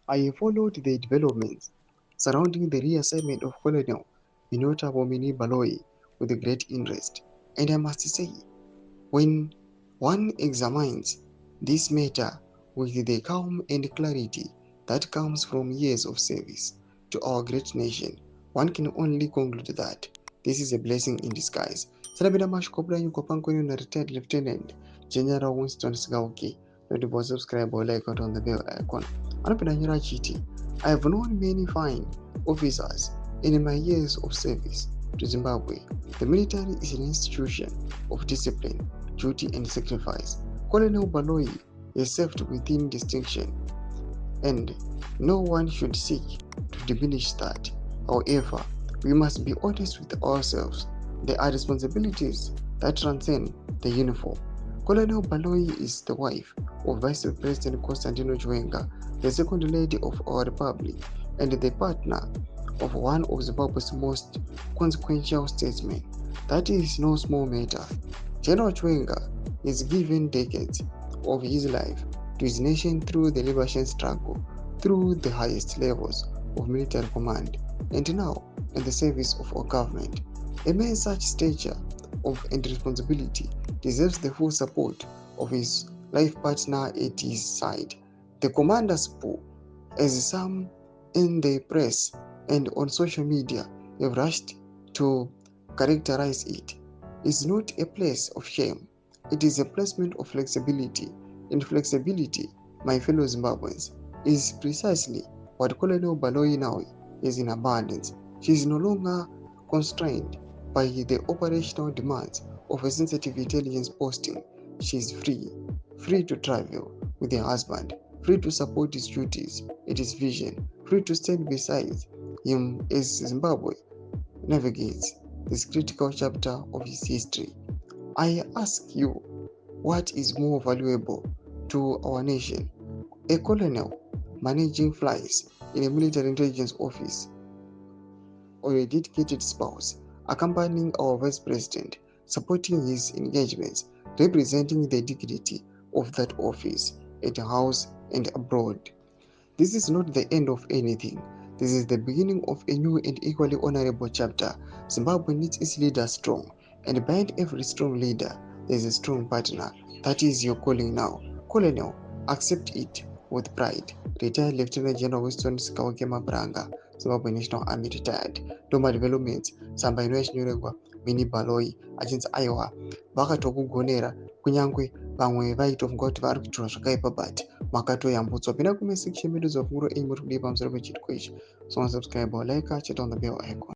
I followed the developments surrounding the reassignment of Colonel Minota Bomini Baloyi with great interest, and I must say, when one examines this matter with the calm and clarity that comes from years of service to our great nation, one can only conclude that this is a blessing in disguise. Sarabida mashkobra yuko pankweni na retired Lieutenant General Winston Sigauki. Don't subscribe or like on the bell icon. Anapenda nyura chiti. I have known many fine officers in my years of service to Zimbabwe. The military is an institution of discipline, duty, and sacrifice. Colonel Baloyi is served within distinction, and no one should seek to diminish that. However, we must be honest with ourselves. There are responsibilities that transcend the uniform. Colonel Baloyi is the wife of Vice President Constantino Chiwenga, the second lady of our republic, and the partner of one of Zimbabwe's most consequential statesmen. That is no small matter. General Chiwenga is given decades of his life to his nation through the liberation struggle, through the highest levels of military command, and now in the service of our government. A man such stature of and responsibility deserves the full support of his life partner at his side. The commander's pool, as some in the press and on social media have rushed to characterize it, is not a place of shame. It is a placement of flexibility, and flexibility, my fellow Zimbabweans, is precisely what Colonel Baloyi now is in abundance. She is no longer constrained by the operational demands of a sensitive intelligence posting. She is free, free to travel with her husband, free to support his duties and his vision, free to stand beside him as Zimbabwe navigates this critical chapter of his history. I ask you, what is more valuable to our nation? A colonel managing flights in a military intelligence office, or a dedicated spouse accompanying our vice president, supporting his engagements, representing the dignity of that office at house and abroad? This is not the end of anything. This is the beginning of a new and equally honorable chapter. Zimbabwe needs its leaders strong, and behind every strong leader, there is a strong partner. That is your calling now. Colonel, accept it with pride. Retired Lieutenant General Winston Sikauke Mabranga, Zimbabwe National Army retired. Doma Developments, Samba inochinyorerwa Mini Baloyi achinzi aiwa vakatokugonera kunyange vamwe vaitofunga kuti vari kuitirwa zvakaipa but makatoyambutswa. Pinda kume section medu dzavhuro aim muri kudii pamusoro pechitiko ichi. So subscribe or like, chat on the bell icon.